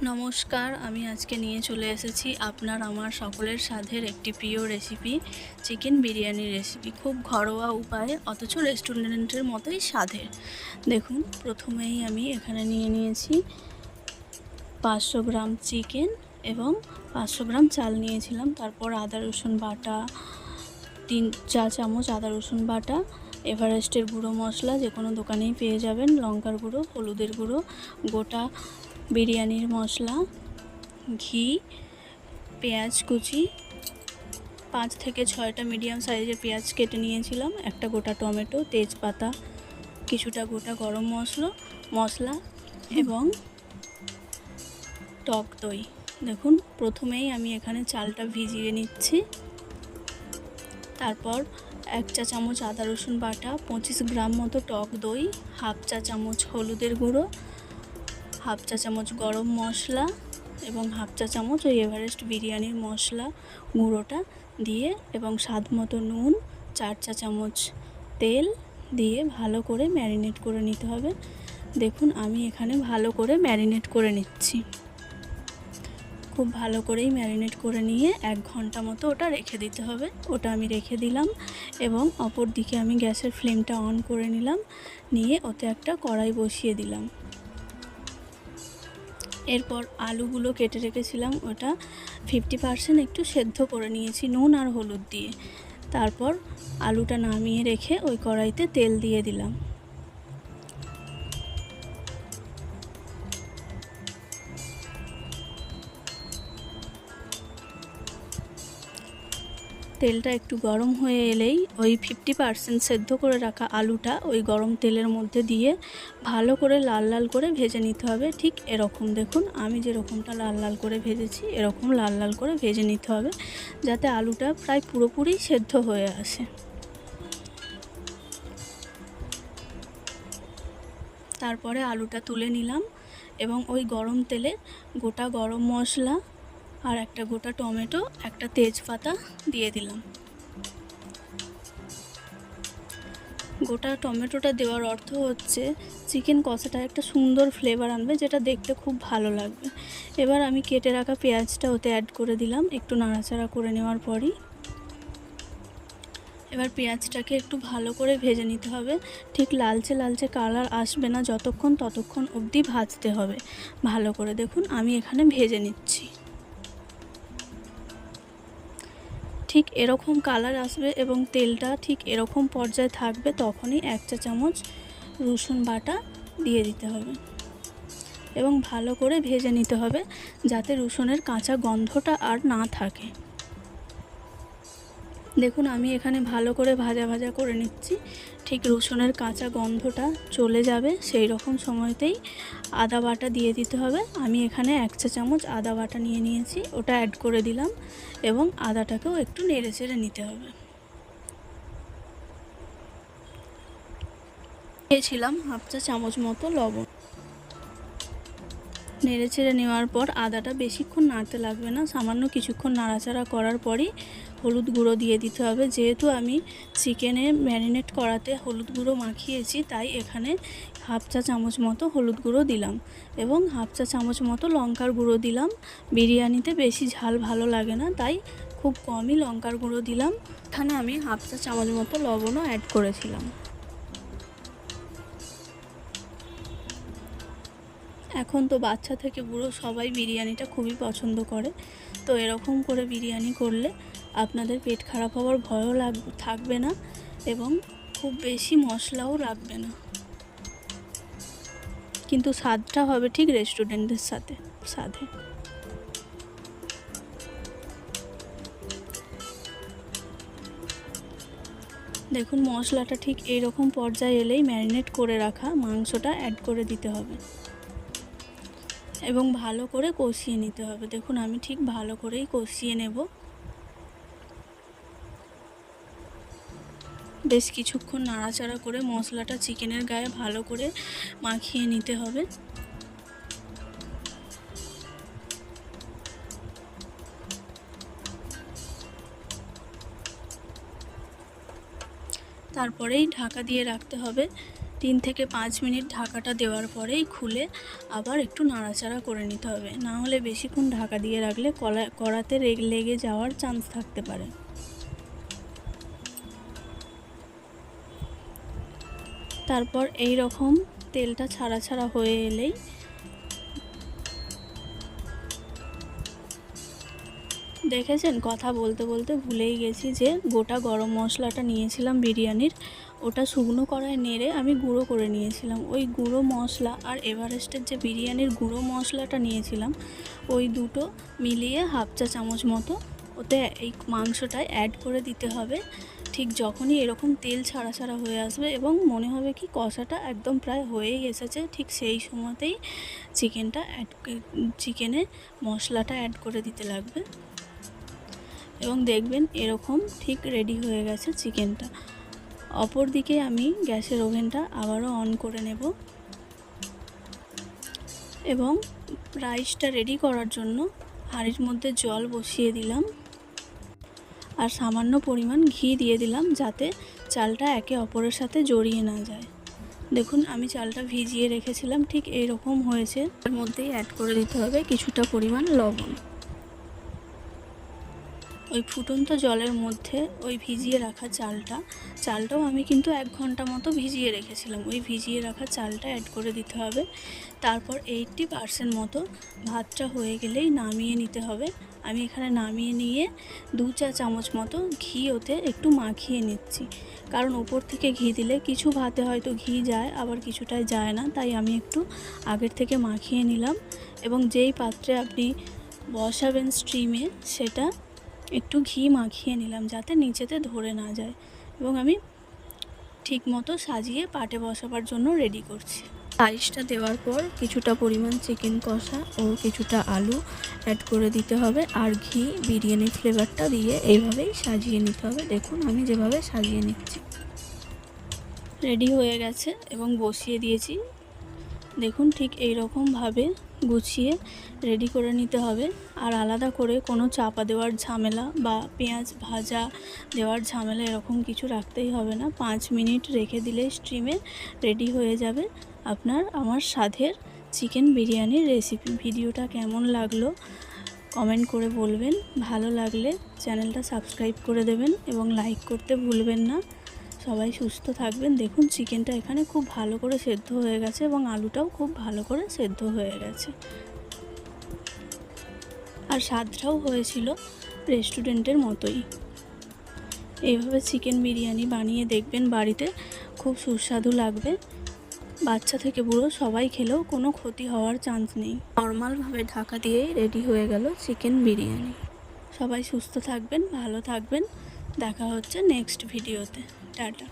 নমস্কার, আমি আজকে নিয়ে চলে এসেছি আপনার আমার সকলের স্বাদের একটি প্রিয় রেসিপি, চিকেন বিরিয়ানি রেসিপি। খুব ঘরোয়া উপায়ে অথচ রেস্টুরেন্টের মতোই স্বাদের। দেখুন, প্রথমেই আমি এখানে নিয়ে নিয়েছি 500 গ্রাম চিকেন এবং 500 গ্রাম চাল নিয়েছিলাম। তারপর আদা রসুন বাটা, 3 চা চামচ আদা রসুন বাটা, এভারেস্টের গুঁড়ো মশলা যে কোনো দোকানেই পেয়ে যাবেন, লঙ্কার গুঁড়ো, হলুদের গুঁড়ো, গোটা বিরিয়ানির মশলা, ঘি, পেঁয়াজ কুচি, 5 থেকে 6টা মিডিয়াম সাইজের পেঁয়াজ কেটে নিয়েছিলাম, একটা গোটা টমেটো, তেজপাতা, কিছুটা গোটা গরম মশলা এবং টক দই। দেখুন, প্রথমেই আমি এখানে চালটা ভিজিয়ে নিচ্ছি। তারপর 1 চা চামচ আদা রসুন বাটা, 25 গ্রাম মতো টক দই, হাফ চা চামচ হলুদের গুঁড়ো, হাফ চা চামচ গরম মশলা এবং হাফ চা চামচ ওই এভারেস্ট বিরিয়ানির মশলা গুঁড়োটা দিয়ে এবং স্বাদ মতো নুন, 4 চা চামচ তেল দিয়ে ভালো করে ম্যারিনেট করে নিতে হবে। দেখুন, আমি এখানে ভালো করে ম্যারিনেট করে নিচ্ছি। খুব ভালো করেই ম্যারিনেট করে নিয়ে 1 ঘন্টা মতো ওটা রেখে দিতে হবে। ওটা আমি রেখে দিলাম এবং অপর দিকে আমি গ্যাসের ফ্লেমটা অন করে নিলাম, নিয়ে ওতে একটা কড়াই বসিয়ে দিলাম। এরপর আলুগুলো কেটে রেখেছিলাম, ওটা 50% একটু সেদ্ধ করে নিয়েছি নুন আর হলুদ দিয়ে। তারপর আলুটা নামিয়ে রেখে ওই কড়াইতে তেল দিয়ে দিলাম। তেলটা একটু গরম হয়ে এলেই ওই 50% সেদ্ধ করে রাখা আলুটা ওই গরম তেলের মধ্যে দিয়ে ভালো করে লাল লাল করে ভেজে নিতে হবে। ঠিক এরকম, দেখুন আমি যেরকমটা লাল লাল করে ভেজেছি, এরকম লাল লাল করে ভেজে নিতে হবে যাতে আলুটা প্রায় পুরোপুরি সেদ্ধ হয়ে আসে। তারপরে আলুটা তুলে নিলাম এবং ওই গরম তেলে গোটা গরম মশলা আর একটা গোটা টমেটো, একটা তেজপাতা দিয়ে দিলাম। গোটা টমেটোটা দেওয়ার অর্থ হচ্ছে চিকেন কষাটা একটা সুন্দর ফ্লেভার আনবে, যেটা দেখতে খুব ভালো লাগবে। এবার আমি কেটে রাখা পেঁয়াজটা ওতে অ্যাড করে দিলাম একটু নাড়াচাড়া করে নেওয়ার পরই। এবার পেঁয়াজটাকে একটু ভালো করে ভেজে নিতে হবে। ঠিক লালচে লালচে কালার আসবে না ততক্ষণ অবধি ভাজতে হবে ভালো করে। দেখুন, আমি এখানে ভেজে নিচ্ছি। ঠিক এরকম কালার আসবে এবং তেলটা ঠিক এরকম পর্যায়ে থাকবে, তখনই 1 চা চামচ রসুন বাটা দিয়ে দিতে হবে এবং ভালো করে ভেজে নিতে হবে যাতে রসুনের কাঁচা গন্ধটা আর না থাকে। দেখুন, আমি এখানে ভালো করে ভাজা ভাজা করে নিচ্ছি। ঠিক রসুনের কাঁচা গন্ধটা চলে যাবে সেই রকম সময়তেই আদা বাটা দিয়ে দিতে হবে। আমি এখানে 1 চা চামচ আদা বাটা নিয়ে নিয়েছি, ওটা অ্যাড করে দিলাম এবং আদাটাকেও একটু নেড়ে চেড়ে নিতে হবে। দিয়েছিলাম হাফ চা চামচ মতো লবণ। নেড়ে চেড়ে নেওয়ার পর আদাটা বেশিক্ষণ নাড়তে লাগবে না, সামান্য কিছুক্ষণ নাড়াচাড়া করার পরই হলুদ গুঁড়ো দিয়ে দিতে হবে। যেহেতু আমি চিকেনে ম্যারিনেট করাতে হলুদ গুঁড়ো মাখিয়েছি, তাই এখানে হাফ চা চামচ মতো হলুদ গুঁড়ো দিলাম এবং হাফ চা চামচ মতো লঙ্কার গুঁড়ো দিলাম। বিরিয়ানিতে বেশি ঝাল ভালো লাগে না, তাই খুব কমই লঙ্কার গুঁড়ো দিলাম। এখানে আমি হাফ চা চামচ মতো লবণও অ্যাড করেছিলাম। এখন তো বাচ্চা থেকে বুড়ো সবাই বিরিয়ানিটা খুবই পছন্দ করে। তো এরকম করে বিরিয়ানি করলে আপনাদের পেট খারাপ হওয়ার ভয়ও থাকবে না এবং খুব বেশি মশলাও লাগবে না, কিন্তু স্বাদটা হবে ঠিক রেস্টুরেন্টের স্বাদে। দেখুন, মশলাটা ঠিক এইরকম পর্যায়ে এলেই ম্যারিনেট করে রাখা মাংসটা অ্যাড করে দিতে হবে এবং ভালো করে কষিয়ে নিতে হবে। দেখুন, আমি ঠিক ভালো করেই কষিয়ে নেব। বেশ কিছুক্ষণ নাড়াচাড়া করে মশলাটা চিকেনের গায়ে ভালো করে মাখিয়ে নিতে হবে। তারপরেই ঢাকা দিয়ে রাখতে হবে 3 থেকে 5 মিনিট ঢাকাটা দেওয়ার পরেই খুলে আবার একটু নাড়াচাড়া করে নিতে হবে, না হলে বেশিক্ষণ ঢাকা দিয়ে রাখলে কড়াতে লেগে যাওয়ার চান্স থাকতে পারে। তারপর এই রকম তেলটা ছাড়া ছাড়া হয়ে এলেই দেখেছেন, কথা বলতে বলতে ভুলেই গেছি যে গোটা গরম মশলাটা নিয়েছিলাম বিরিয়ানির, ওটা শুকনো কড়ায় নেড়ে আমি গুঁড়ো করে নিয়েছিলাম। ওই গুঁড়ো মশলা আর এভারেস্টের যে বিরিয়ানির গুঁড়ো মশলাটা নিয়েছিলাম, ওই দুটো মিলিয়ে হাফ চা চামচ মতো ওতে এই মাংসটায় অ্যাড করে দিতে হবে। ঠিক যখনই এরকম তেল ছাড়া ছাড়া হয়ে আসবে এবং মনে হবে কি কষাটা একদম প্রায় হয়েই এসেছে, ঠিক সেই সময়তেই চিকেনে মশলাটা অ্যাড করে দিতে লাগবে এবং দেখবেন এরকম ঠিক রেডি হয়ে গেছে চিকেনটা। অপর দিকে আমি গ্যাসের ওভেনটা আবারও অন করে নেব এবং রাইসটা রেডি করার জন্য হাঁড়ির মধ্যে জল বসিয়ে দিলাম আর সামান্য পরিমাণ ঘি দিয়ে দিলাম, যাতে চালটা একে অপরের সাথে জড়িয়ে না যায়। দেখুন আমি চালটা ভিজিয়ে রেখেছিলাম, ঠিক এইরকম হয়েছে। এর মধ্যেই অ্যাড করে দিতে হবে কিছুটা পরিমাণ লবণ। ওই ফুটন্ত জলের মধ্যে ওই ভিজিয়ে রাখা চালটাও আমি কিন্তু 1 ঘন্টা মতো ভিজিয়ে রেখেছিলাম, ওই ভিজিয়ে রাখা চালটা অ্যাড করে দিতে হবে। তারপর 80% মতো ভাতটা হয়ে গেলেই নামিয়ে নিতে হবে। আমি এখানে নামিয়ে নিয়ে 2 চা চামচ মতো ঘি ওতে একটু মাখিয়ে নিচ্ছি, কারণ ওপর থেকে ঘি দিলে কিছু ভাতে হয়তো ঘি যায়, আবার কিছুটায় যায় না, তাই আমি একটু আগের থেকে মাখিয়ে নিলাম। এবং যেই পাত্রে আপনি বসাবেন স্টিমে, সেটা একটু ঘি মাখিয়ে নিলাম যাতে নিচেতে ধরে না যায়। এবং আমি ঠিক মতো সাজিয়ে পাটে বসাবার জন্য রেডি করছি। রাইসটা দেওয়ার পর কিছুটা পরিমাণ চিকেন কষা ও কিছুটা আলু অ্যাড করে দিতে হবে আর ঘি বিরিয়ানির ফ্লেভারটা দিয়ে এইভাবেই সাজিয়ে নিতে হবে। দেখুন আমি যেভাবে সাজিয়ে নিচ্ছি। রেডি হয়ে গেছে এবং বসিয়ে দিয়েছি। দেখুন ঠিক এই রকমভাবে গুছিয়ে রেডি করে নিতে হবে। আর আলাদা করে কোনো চাপা দেওয়ার ঝামেলা বা পেঁয়াজ ভাজা দেওয়ার ঝামেলা এরকম কিছু রাখতেই হবে না। 5 মিনিট রেখে দিলে স্টিমে রেডি হয়ে যাবে আমার স্বাদের চিকেন বিরিয়ানির রেসিপি। ভিডিওটা কেমন লাগলো কমেন্ট করে বলবেন, ভালো লাগলে চ্যানেলটা সাবস্ক্রাইব করে দেবেন এবং লাইক করতে ভুলবেন না। সবাই সুস্থ থাকবেন। দেখুন চিকেনটা এখানে খুব ভালো করে সেদ্ধ হয়ে গেছে এবং আলুটাও খুব ভালো করে সেদ্ধ হয়ে গেছে আর স্বাদটাও হয়েছিল রেস্টুরেন্টের মতোই। এইভাবে চিকেন বিরিয়ানি বানিয়ে দেখবেন বাড়িতে, খুব সুস্বাদু লাগবে। বাচ্চা থেকে বুড়ো সবাই খেলেও কোনো ক্ষতি হওয়ার চান্স নেই। নর্মালভাবে ঢাকা দিয়েই রেডি হয়ে গেল চিকেন বিরিয়ানি। সবাই সুস্থ থাকবেন, ভালো থাকবেন। দেখা হচ্ছে নেক্সট ভিডিওতে। টাটা।